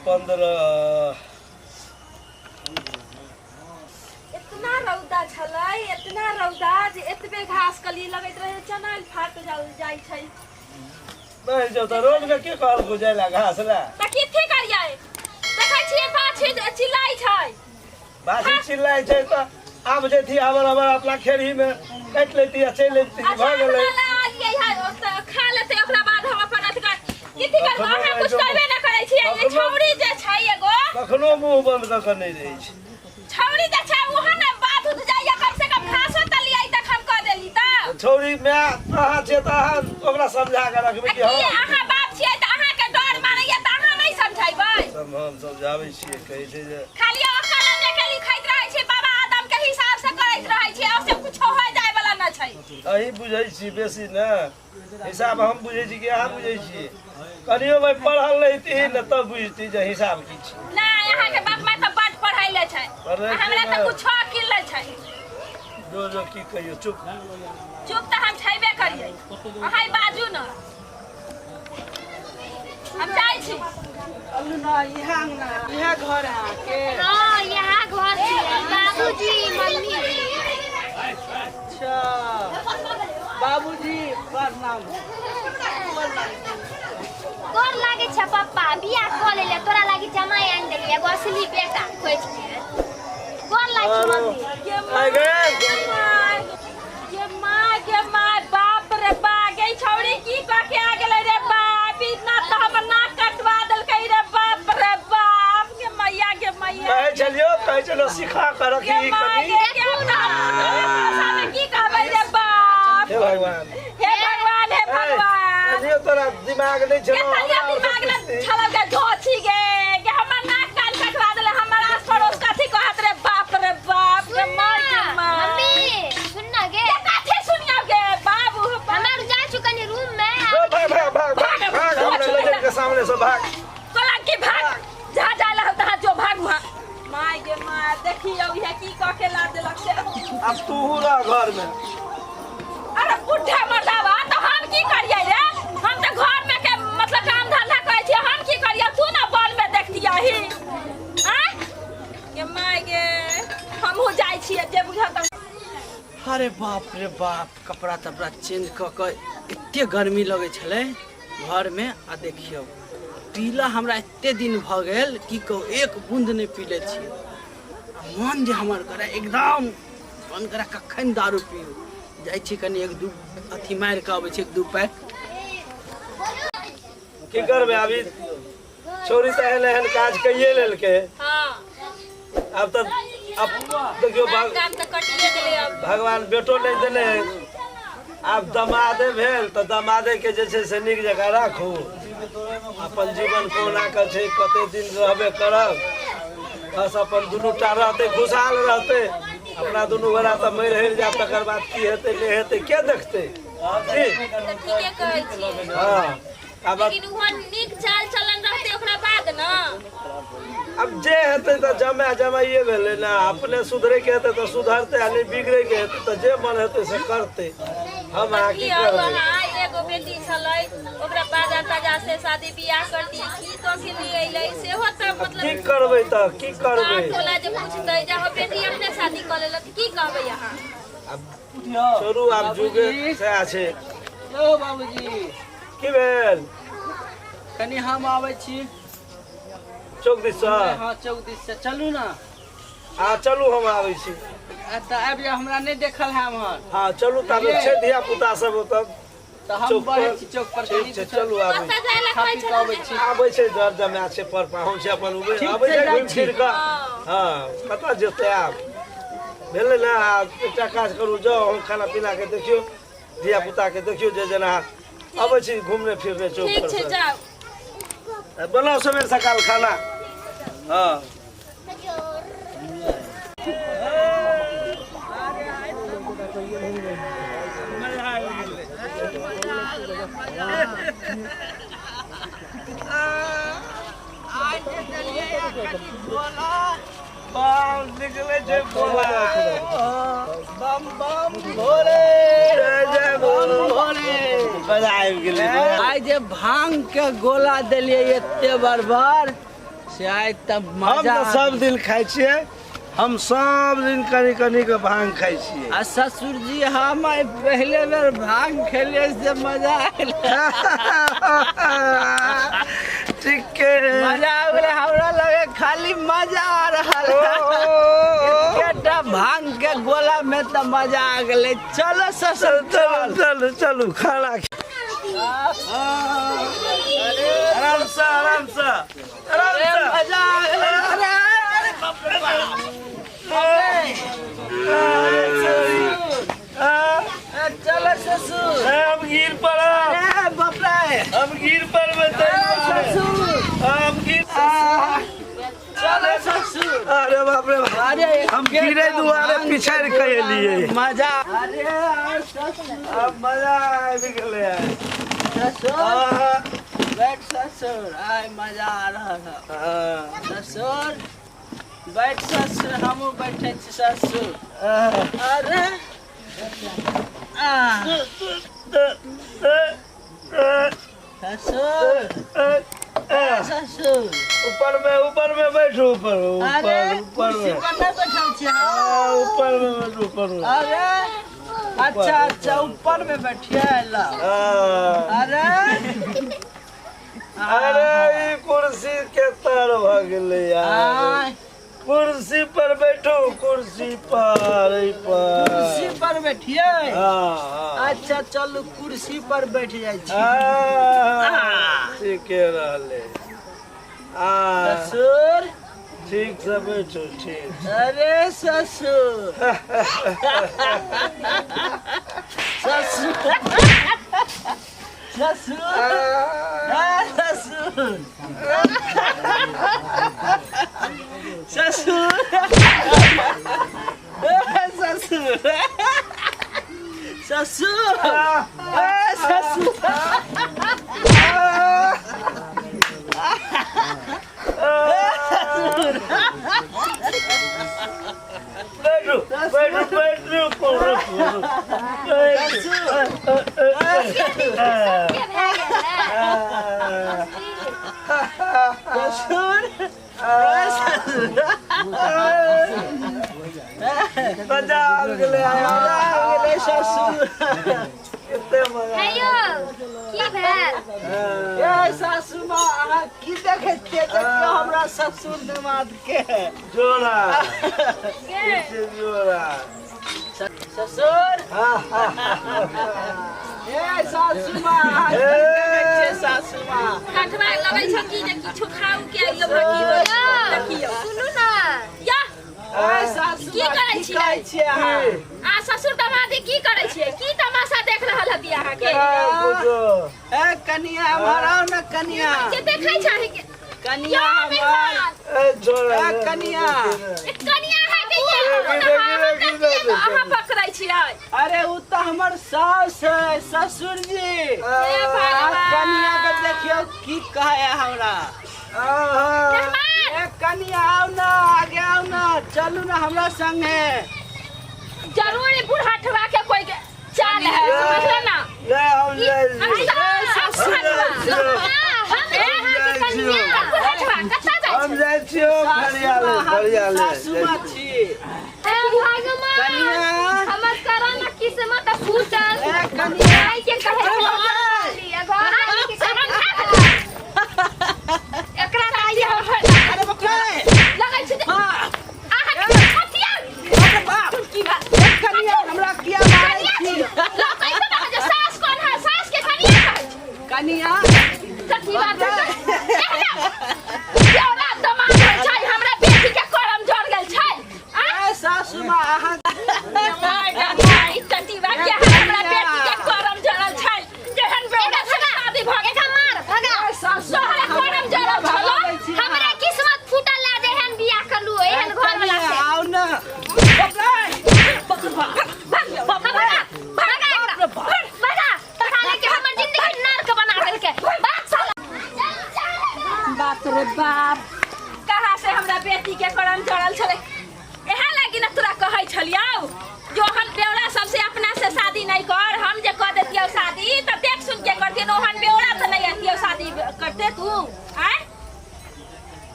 15 इतना रौदा छलै इतना रौदा जे एतबे घास कली लगैत रहे चनाइल फाट जाइ छै नहीं जो तो रोड में के कहल गुजैला घास ला त किथे करियै देखै छियै बाछी चिल्लाइ छै बाछी चिल्लाइ छै त आब जेथी हमर अपना खेड़ी में काट लेती आ चल लेती भ गेलै खा लेते ओकरा बाद हम अपन अधिकार किथि करब अहाँ कुछ करबे न करै छियै ये छौरी जे छै एगो कखनो मुंह बंद क के नहीं रहै छै छौरी जे छै ओहा न बात उठ जाइया कम से कम फांसो तलियै तक हम क देली त छौरी मैं अहाँ छै त अहाँ ओकरा समझा के रखबे कि हां अहाँ बाप छियै त अहाँ के डर मारैया त अहाँ नहीं समझाइबै हम समझाबै छियै कहै छै जे खाली ओकरा देखे लिखैत रहै छै बाबा आदम के हिसाब से करैत रहै छै और से कुछ होय जाय वाला न छै अही बुझै छी बेसी न हिसाब हम बुझै छी कि अहाँ बुझै छी कनियो भाई पढ़ल रहिती न तब बुझती जे हिसाब की छै ना यहाँ के बाप माय त बड पढ़ाइले छै हमरा त कुछ अकिल नै छै जो की कहियो चुप त हम छैबे करियै अहाँ बाजू न हम जाइ छी अल्लू ना यहाँ घर है के हां यहाँ घर छै बाबूजी मम्मी जी अच्छा बाबूजी प्रणाम गोर लागे छ पप्पा बियाह क लेले तोरा लागि जमाई आइन देली एगो असली बेटा खोज के गोर लागे मम्मी के माय बाप रे बागे छौरी की क के आ गेलै रे बाप इतना त हमर नाक कटवा देलकै रे बाप के मैया कहे चलो सिखा कर रखी कनी सामने की कहबै रे बाप हे भगवान ये तोरा दिमाग नहीं चलो दिमाग न छलौ के धोछी गे के हमर नाक कान कटवा देले हमर आस पड़ोस कथि कहत रे बाप के मार के मार मम्मी सुन ना गे कथि सुनियो गे बाबू हमर जा चुकनी रूम में भाग हमरे लगे के सामने से भाग तोला की भाग जा जाला तहा जो भाग माय गे माय देखियो ये की क के ला देलक से अब तू रह घर में अरे बुढ़ा मर्दावा तो हम की करियै रे हम तो घर में के मतलब काम धंधा करै छी हम की करियै तू ना बॉल में देखतिया ही हैं के माय गे हमहु जाय छी जे बुझत अरे बाप रे बाप कपड़ा तपड़ा चेंज क के एते गर्मी लगे छले घर में आ देखियो पीला हमरा एते दिन भ गेल की कहू एक बूंद नहीं पीले छी मन जे हमर करे एकदम मन करे कखन दारू पीऊ जाइ छी कनी एक दू अथी मार के आबै छी एक दू पैक की करबे अभी छोरी त एहन काज कइए लेलके हां अब त अब देखियो काम त कटिए गेलै अब भगवान बेटो नहीं देले अब दमादे भेल त दमादे के जे छै से नीक जगह राखू अपन जीवन कोना के छै कते दिन रहबे करब बस अपन दुनू टा रहते खुशहाल रहते अपना दुनू गोरा त मर हर जाब तकर बाद की हेतै नहीं हेतै के देखतै ठीके कहै छी हां लेकिन वहां नीक चाल चलन रहते ओकरा बाद न अब जे हेतै त जमाइए भेलै ना अपने सुधरे के हेतै त सुधरते आ नहीं बिगड़े के हेतै त जे मन हेतै से करते हम आ की करबै एगो बेटी छलै ओकरा बाद ताजा से शादी बियाह कर दी की क के लिए अइलै सेहो त मतलब की करबै त की करबै तोला जे पूछतै जे हो बेटी अपने शादी क लेलक की कहबै यहाँ अब छोरू आब जुगे से छै ओ बाबूजी की भेल कनी हम आबै छी चौक दिस से हां चौक दिस से चलू ना हां चलू हम आबै छी त आबि जा हमरा नहीं देखल है हमर हां चलू तब छै धिया पुता सब तब त हम बढ़ै छी चौक पर ठीक छै चलू आबै आबै छी आबै छै दर जमा छै पर पहुंच छै अपन उबे आबै छै घुम फिर के हां पता जेतै आब भेलै ना एकटा काज करू जाओ हम खाना पीना के देखियो धिया पुता के देखियो जे जना आबै छी घूमने फिरने चौक पर ठीक छै जाओ बनाओ सवेर सकाल खाना हां निकले जे बोला बम बम भोले जय भोले बजाय गेले आइ जे भांग के गोला देलिए एते बरबर चाय तब हम मजा तो सब दिन खाइ छियै हम सब दिन कनी कनी के भांग खाइ छियै आ ससुर जी हम आइ पहले बेर भांग खेले से मजा आयल ठीके मजा आ गेलै हमरा लगे खाली मजा आ रहल एकेटा भांग के गोला में तो मजा आ गेलै चलो ससुर चलू चलू चलू खाना आराम से आराम से आराम से मजा आ गेलै अरे बाप रे बाप चलो ससुर हम गिर पड़ा अरे बाप रे हम गिर पर में ससुर हम गिर चलो ससुर अरे बाप रे बाप अरे हम गिरे दुआरे पीछे के लिए मजा अरे ससुर अब मजा आबि गेलै ससुर बैठ ससुर आय मजा आ रहल है ससुर बैठ ससुर हमहूँ बैठे छी ससुर अरे ससुर ससुर ऊपर में बैठो ऊपर अरे ऊपर कुर्सी में पर नहीं बैठल छी हम ऊपर में बैठो ऊपर में अरे अच्छा अच्छा ऊपर में बैठिए ला अरे अरे ई कुर्सी के तर भ गेलै यार आय कुर्सी पर बैठो कुर्सी पर कुर्सी पर बैठिए हाँ अच्छा चलू कुर्सी पर बैठ जाइ छी ठीके रहले ससुर ठीक से बैठो ठीक अरे ससुर ससुर ससुर ससुर ससुर ससुर ससुर बैठो बैठो बैठो मजा आ गेलै ससुर कते मजा हेयो की भेल ए सासू माँ अहाँ की देखै छियै देखियौ हमरा ससुर दामाद के जोड़ा के जोड़ा ससुर ए सासू माँ अहाँ की देखै छियै सासू माँ काठवा लगै छ कि जे किछु खाऊ के आइयो भकी देखियो सुनू ना या ए सासू की माँ करै की छियै? कहै छियै अहाँ आ ससुर दमादी की करै छियै की तमाशा देख रहल हती अहाँ के ए कनिया हमारा न कनिया जे देखै छहि के कनिया या हमार मेहमान ए कनिया कनिया है के ये अहाँ पकड़ै छियै अरे उ तो हमर सास है ससुर जी भगवान। कनिया के देखियो की कहे हमरा मेहमान ए कनिया आओ ना आगे आओ ना चलू ना हमरा संगे जरूरी बूढ़ा ठवा के कोई के चाल है समझले ना हम जाइ छियो फरियाले सासुमा छी कनिया हमर करा ना किस्मत फूटल ए कनिया आई के कहे एकरा आई अरे बकरे लगै छै हां अहाँ के हथिया अरे बाप की बात कनिया हमरा किया मारै छी लगै छै ना जे सास कोन है सास के कनिया कहै छै कनिया सच्ची बात है केना दमाद होइ छै हमरा बेटी के करम जड़ गेल छै ए सासुमा अहाँ माय तती बात के हमरा बेटी के करम जड़ल छै जेहन बेटा से शादी भ गेल मार भगा सोहरा करम जड़ल छलो हमरा किस्मत फूटल ला जेहन बियाह करलू एहन घर वाला से आओ ना बाप रे बाप कहाँ से हमरा बेटी के करम जड़ल छले एहे लागी ना तोरा कहै छलियौ जोहन बेवड़ा सबसे अपना से शादी नहीं कर हम जे कह देतियौ शादी त देख सुन के करतियौ ओहन बेवड़ा त नहीं आतियौ शादी करते तू आय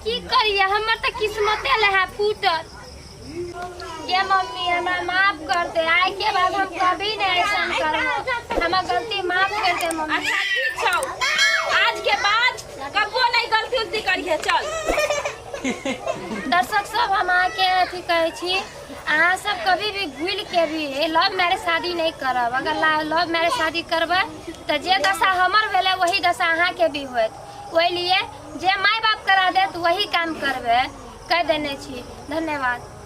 की करिए हमर तो किस्मते लहा फूटल। ये मम्मी हमरा माफ कर दे, आए के बाद हम कभी नहीं ऐसा करब, हमार गलती माफ कर दे मम्मी। अच्छा ठीक छौ, आज के बाद कबो नहीं गलती उलती करिए। चल दर्शक सब हम आके अथी कहे छी, अहाँ सब कभी भी भूल के भी लव मैरिज शादी नहीं करब। अगर लव मैरिज शादी करबै तो जे दशा हमर भेले वही दशा अहाँ के भी होत। ओहि लिए जे माय बाप करा देत वही काम करबै, कह देने छी। धन्यवाद।